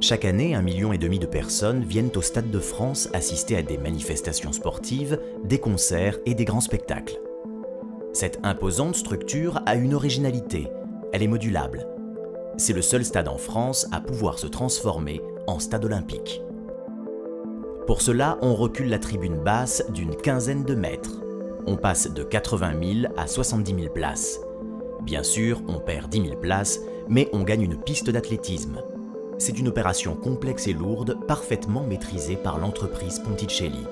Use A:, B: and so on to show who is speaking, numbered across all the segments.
A: Chaque année, 1,5 million de personnes viennent au Stade de France assister à des manifestations sportives, des concerts et des grands spectacles. Cette imposante structure a une originalité, elle est modulable. C'est le seul stade en France à pouvoir se transformer en stade olympique. Pour cela, on recule la tribune basse d'une quinzaine de mètres. On passe de 80 000 à 70 000 places. Bien sûr, on perd 10 000 places, mais on gagne une piste d'athlétisme. C'est une opération complexe et lourde, parfaitement maîtrisée par l'entreprise Ponticelli.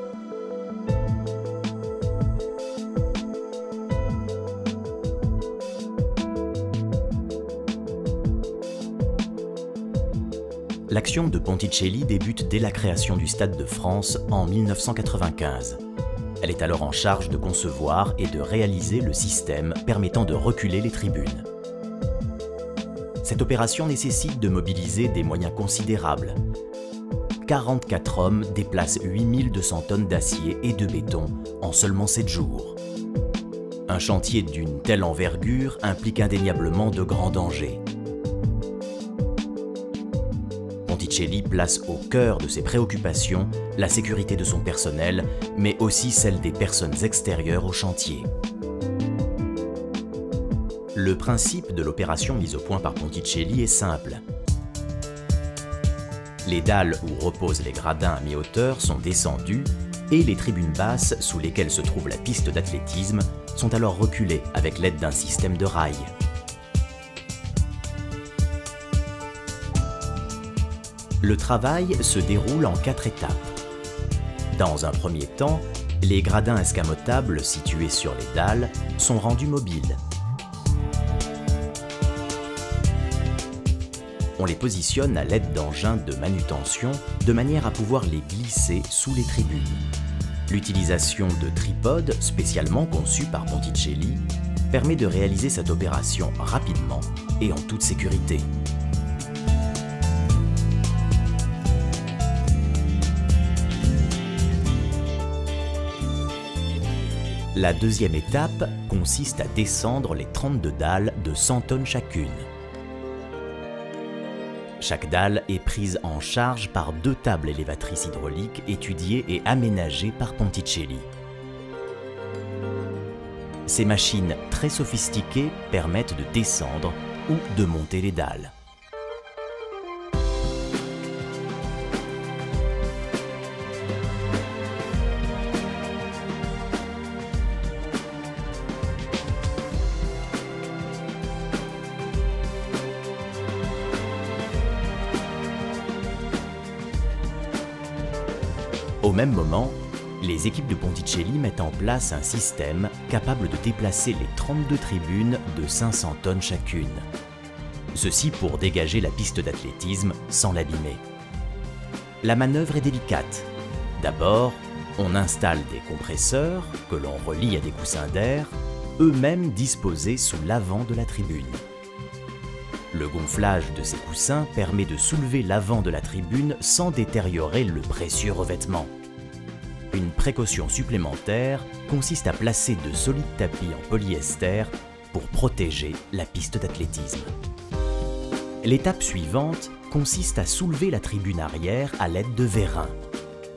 A: L'action de Ponticelli débute dès la création du Stade de France en 1995. Elle est alors en charge de concevoir et de réaliser le système permettant de reculer les tribunes. Cette opération nécessite de mobiliser des moyens considérables. 44 hommes déplacent 8200 tonnes d'acier et de béton en seulement 7 jours. Un chantier d'une telle envergure implique indéniablement de grands dangers. Ponticelli place au cœur de ses préoccupations la sécurité de son personnel, mais aussi celle des personnes extérieures au chantier. Le principe de l'opération mise au point par Ponticelli est simple. Les dalles où reposent les gradins à mi-hauteur sont descendues et les tribunes basses sous lesquelles se trouve la piste d'athlétisme sont alors reculées avec l'aide d'un système de rails. Le travail se déroule en 4 étapes. Dans un premier temps, les gradins escamotables situés sur les dalles sont rendus mobiles. On les positionne à l'aide d'engins de manutention de manière à pouvoir les glisser sous les tribunes. L'utilisation de tripodes spécialement conçus par Ponticelli permet de réaliser cette opération rapidement et en toute sécurité. La deuxième étape consiste à descendre les 32 dalles de 100 tonnes chacune. Chaque dalle est prise en charge par 2 tables élévatrices hydrauliques étudiées et aménagées par Ponticelli. Ces machines très sophistiquées permettent de descendre ou de monter les dalles. Au même moment, les équipes de Ponticelli mettent en place un système capable de déplacer les 32 tribunes de 500 tonnes chacune. Ceci pour dégager la piste d'athlétisme sans l'abîmer. La manœuvre est délicate. D'abord, on installe des compresseurs que l'on relie à des coussins d'air, eux-mêmes disposés sous l'avant de la tribune. Le gonflage de ces coussins permet de soulever l'avant de la tribune sans détériorer le précieux revêtement. Une précaution supplémentaire consiste à placer de solides tapis en polyester pour protéger la piste d'athlétisme. L'étape suivante consiste à soulever la tribune arrière à l'aide de vérins.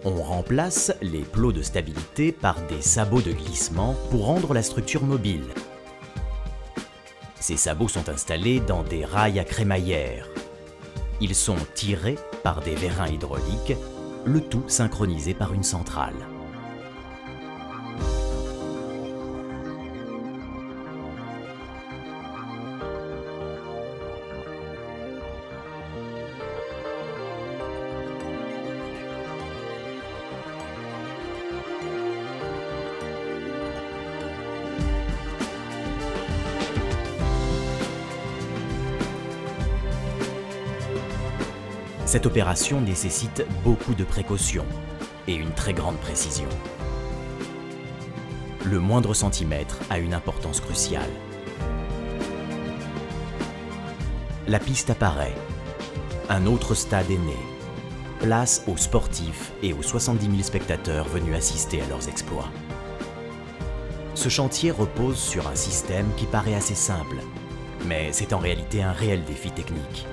A: On remplace les plots de stabilité par des sabots de glissement pour rendre la structure mobile. Ces sabots sont installés dans des rails à crémaillère. Ils sont tirés par des vérins hydrauliques, le tout synchronisé par une centrale. Cette opération nécessite beaucoup de précautions et une très grande précision. Le moindre centimètre a une importance cruciale. La piste apparaît. Un autre stade est né. Place aux sportifs et aux 70 000 spectateurs venus assister à leurs exploits. Ce chantier repose sur un système qui paraît assez simple, mais c'est en réalité un réel défi technique.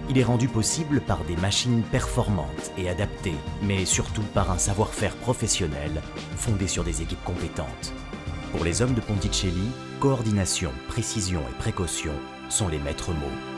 A: Il est rendu possible par des machines performantes et adaptées, mais surtout par un savoir-faire professionnel fondé sur des équipes compétentes. Pour les hommes de Ponticelli, coordination, précision et précaution sont les maîtres mots.